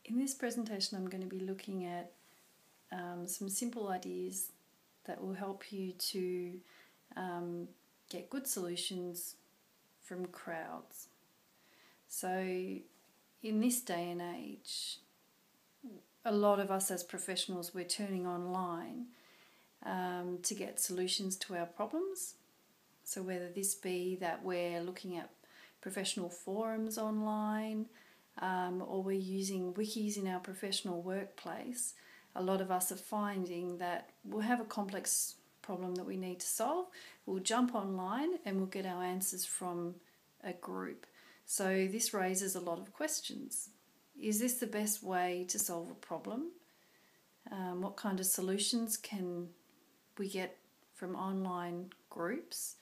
In this presentation, I'm going to be looking at some simple ideas that will help you to get good solutions from crowds. So in this day and age, a lot of us as professionals, we're turning online to get solutions to our problems. So whether this be that we're looking at professional forums online, or we're using wikis in our professional workplace, a lot of us are finding that we'll have a complex problem that we need to solve. We'll jump online and we'll get our answers from a group. So this raises a lot of questions. Is this the best way to solve a problem? What kind of solutions can we get from online groups?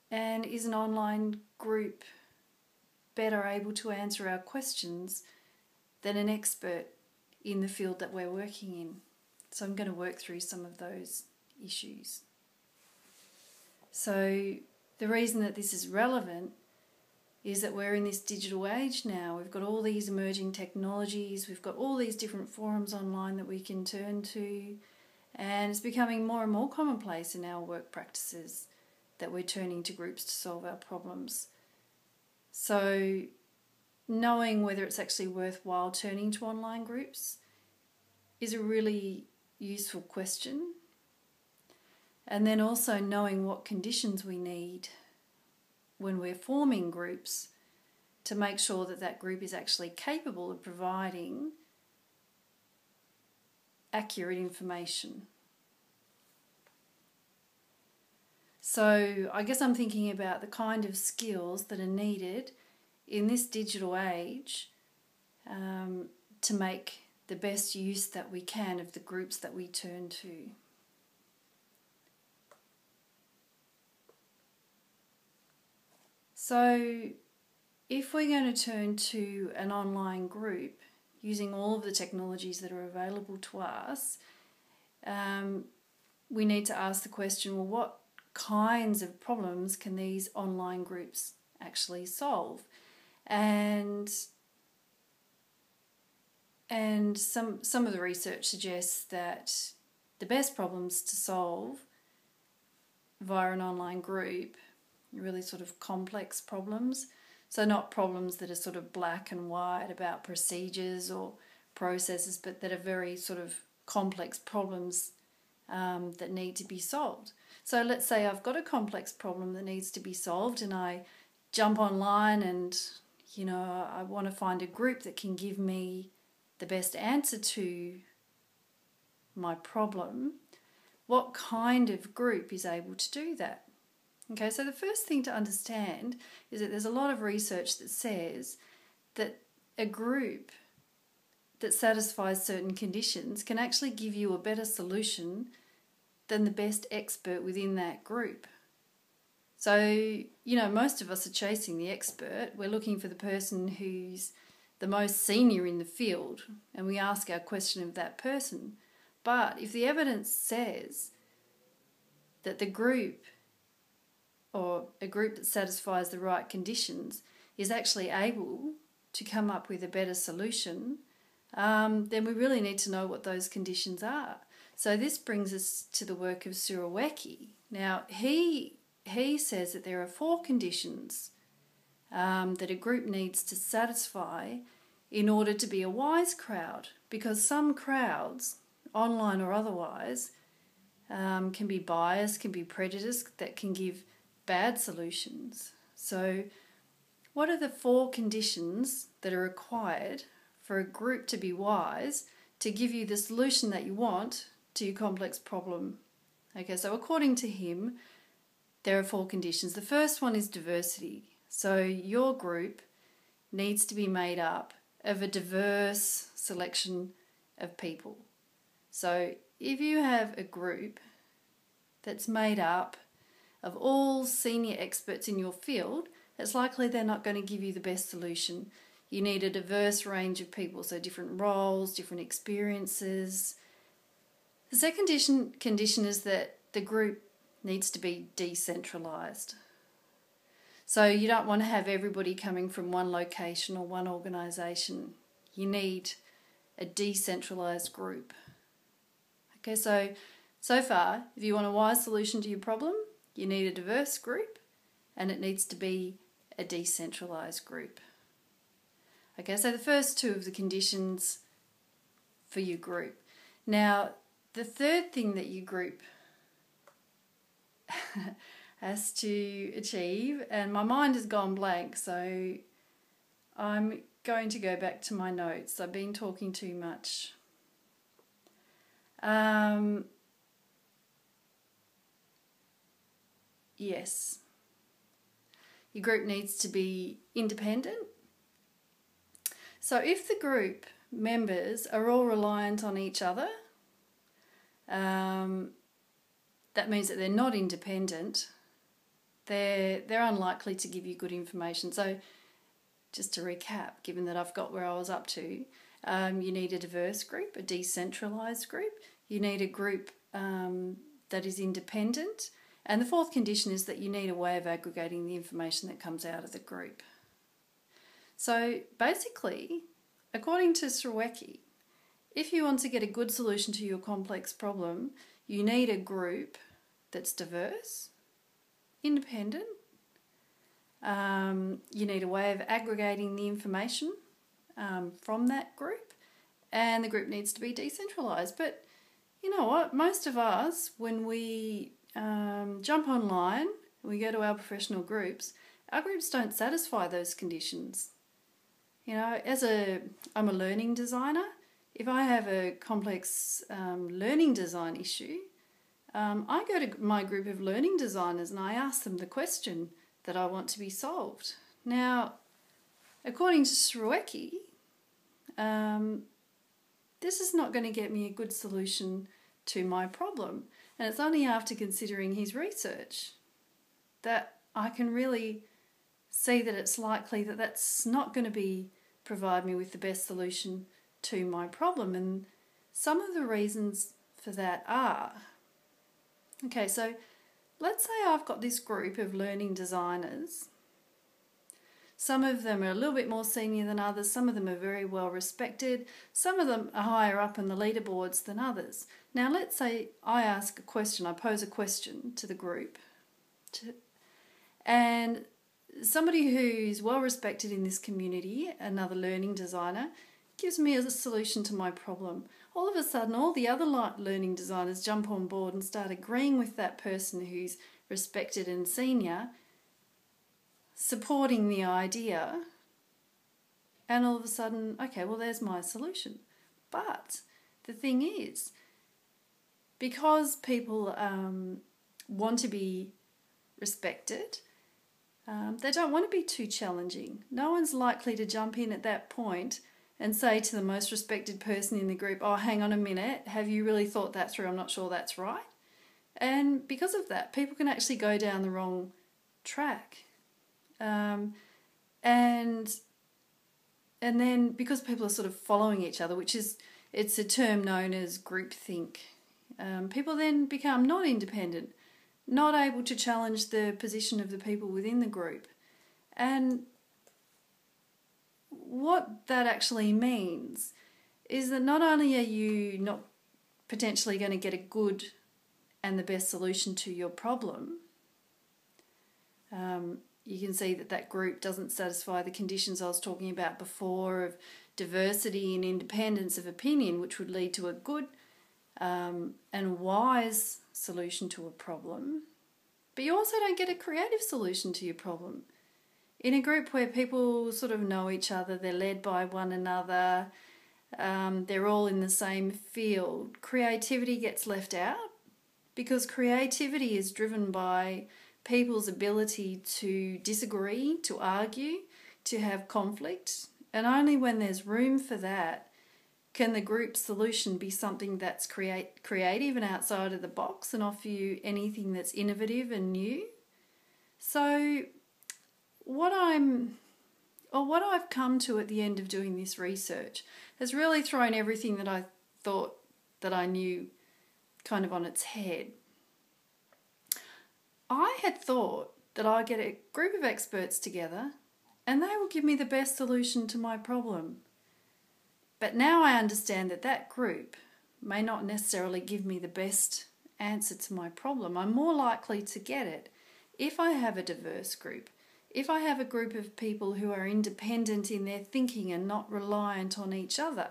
And is an online group better able to answer our questions than an expert in the field that we're working in? So I'm going to work through some of those issues. So the reason that this is relevant is that we're in this digital age now. We've got all these emerging technologies, we've got all these different forums online that we can turn to, and it's becoming more and more commonplace in our work practices that we're turning to groups to solve our problems. So knowing whether it's actually worthwhile turning to online groups is a really useful question. And then also knowing what conditions we need when we're forming groups to make sure that that group is actually capable of providing accurate information. So I guess I'm thinking about the kind of skills that are needed in this digital age to make the best use that we can of the groups that we turn to. So if we're going to turn to an online group using all of the technologies that are available to us, we need to ask the question, well, what kinds of problems can these online groups actually solve? And some of the research suggests that the best problems to solve via an online group are really sort of complex problems. So not problems that are sort of black and white about procedures or processes, but that are very sort of complex problems that need to be solved. So let's say I've got a complex problem that needs to be solved and I jump online and, I want to find a group that can give me the best answer to my problem. What kind of group is able to do that? Okay, so the first thing to understand is that there's a lot of research that says that a group that satisfies certain conditions can actually give you a better solution than the best expert within that group. So, most of us are chasing the expert. We're looking for the person who's the most senior in the field, and we ask our question of that person. But if the evidence says that the group, or a group that satisfies the right conditions, is actually able to come up with a better solution, then we really need to know what those conditions are. So this brings us to the work of Surowiecki. Now, he says that there are 4 conditions that a group needs to satisfy in order to be a wise crowd, because some crowds, online or otherwise, can be biased, can be prejudiced, that can give bad solutions. So what are the 4 conditions that are required for a group to be wise to give you the solution that you want to your complex problem? Okay, so according to him, there are 4 conditions. The first one is diversity. So your group needs to be made up of a diverse selection of people. So if you have a group that's made up of all senior experts in your field, it's likely they're not going to give you the best solution. You need a diverse range of people, so different roles, different experiences. The second condition is that the group needs to be decentralised. So you don't want to have everybody coming from one location or one organisation. You need a decentralized group. Okay, so far, if you want a wise solution to your problem, you need a diverse group and it needs to be a decentralized group. Okay, so the first two of the conditions for your group. Now, the third thing that your group has to achieve, and my mind has gone blank, so I'm going to go back to my notes. I've been talking too much. Yes. Your group needs to be independent. So if the group members are all reliant on each other, that means that they're not independent. They're unlikely to give you good information. So just to recap, given that I've got where I was up to, you need a diverse group, a decentralised group. You need a group that is independent. And the fourth condition is that you need a way of aggregating the information that comes out of the group. So basically, according to Surowiecki, if you want to get a good solution to your complex problem, you need a group that's diverse, independent. You need a way of aggregating the information from that group, and the group needs to be decentralised. But you know what? Most of us, when we jump online, we go to our professional groups, our groups don't satisfy those conditions. You know, I'm a learning designer. If I have a complex learning design issue, I go to my group of learning designers and I ask them the question that I want to be solved. Now, according to Surowiecki, this is not going to get me a good solution to my problem. And it's only after considering his research that I can really see that it's likely that that's not going to provide me with the best solution to my problem. And some of the reasons for that are, okay, so let's say I've got this group of learning designers. Some of them are a little bit more senior than others. Some of them are very well respected. Some of them are higher up in the leaderboards than others. Now, let's say I ask a question, I pose a question to the group, and somebody who's well respected in this community, another learning designer, gives me a solution to my problem. All of a sudden, all the other learning designers jump on board and start agreeing with that person who's respected and senior, supporting the idea, and all of a sudden, okay, well, there's my solution. But the thing is, because people want to be respected, they don't want to be too challenging. No one's likely to jump in at that point and say to the most respected person in the group, oh, hang on a minute, have you really thought that through? I'm not sure that's right. And because of that, people can actually go down the wrong track. And then because people are sort of following each other, it's a term known as groupthink, people then become not independent, not able to challenge the position of the people within the group. And what that actually means is that not only are you not potentially going to get a good and the best solution to your problem, you can see that group doesn't satisfy the conditions I was talking about before of diversity and independence of opinion, which would lead to a good and wise solution to a problem. But you also don't get a creative solution to your problem. In a group where people sort of know each other, they're led by one another, they're all in the same field, creativity gets left out because creativity is driven by people's ability to disagree, to argue, to have conflict. And only when there's room for that can the group solution be something that's creative and outside of the box and offer you anything that's innovative and new. So what I've come to at the end of doing this research has really thrown everything that I thought that I knew kind of on its head. I had thought that I'd get a group of experts together and they will give me the best solution to my problem. But now I understand that that group may not necessarily give me the best answer to my problem. I'm more likely to get it if I have a diverse group, if I have a group of people who are independent in their thinking and not reliant on each other.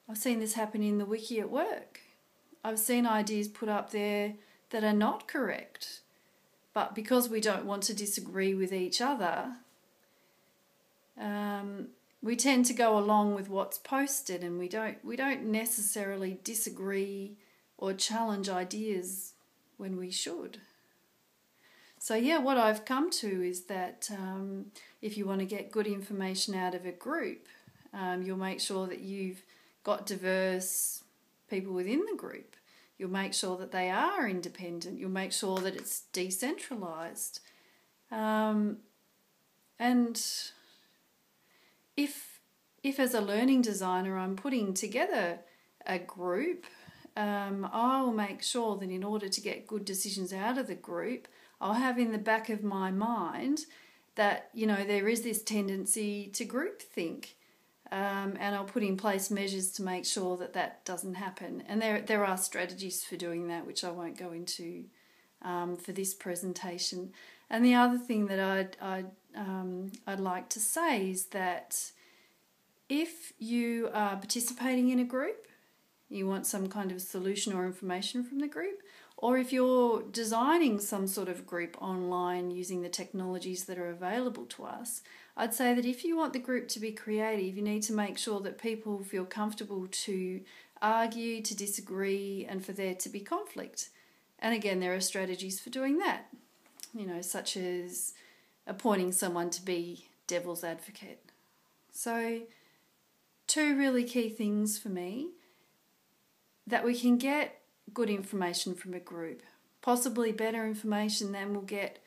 I've seen this happen in the wiki at work. I've seen ideas put up there that are not correct, but because we don't want to disagree with each other, we tend to go along with what's posted, and we don't necessarily disagree or challenge ideas when we should. So yeah, what I've come to is that if you want to get good information out of a group, you'll make sure that you've got diverse people within the group. You'll make sure that they are independent. You'll make sure that it's decentralised. And if as a learning designer I'm putting together a group, I'll make sure that in order to get good decisions out of the group, I'll have in the back of my mind that, there is this tendency to groupthink. And I'll put in place measures to make sure that that doesn't happen. And there are strategies for doing that, which I won't go into for this presentation. And the other thing that I'd like to say is that if you are participating in a group, you want some kind of solution or information from the group, or if you're designing some sort of group online using the technologies that are available to us, I'd say that if you want the group to be creative, you need to make sure that people feel comfortable to argue, to disagree, and for there to be conflict. And again, there are strategies for doing that, such as appointing someone to be devil's advocate. So, two really key things for me: that we can get good information from a group, possibly better information than we'll get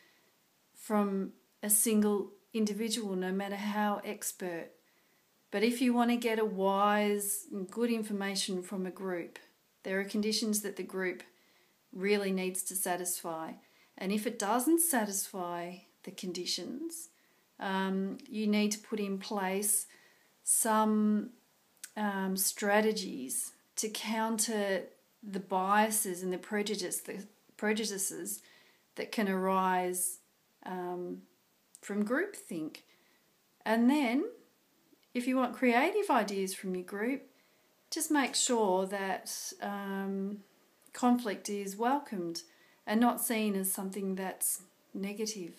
from a single individual, no matter how expert. But if you want to get a wise and good information from a group, there are conditions that the group really needs to satisfy. And if it doesn't satisfy the conditions, you need to put in place some strategies to counter the biases and the prejudices that can arise from groupthink. And then, if you want creative ideas from your group, just make sure that conflict is welcomed and not seen as something that's negative.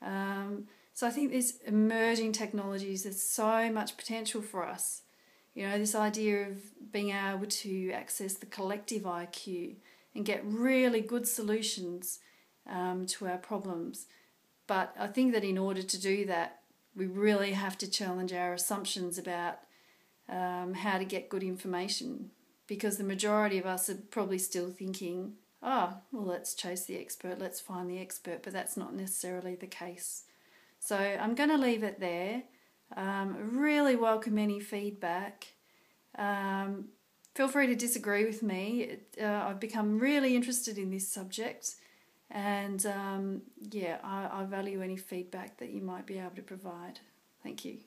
So I think these emerging technologies, there's so much potential for us. This idea of being able to access the collective IQ and get really good solutions to our problems. But I think that in order to do that, we really have to challenge our assumptions about how to get good information, because the majority of us are probably still thinking, let's chase the expert, let's find the expert, but that's not necessarily the case. So I'm going to leave it there. Really welcome any feedback. Feel free to disagree with me. I've become really interested in this subject, and I value any feedback that you might be able to provide. Thank you.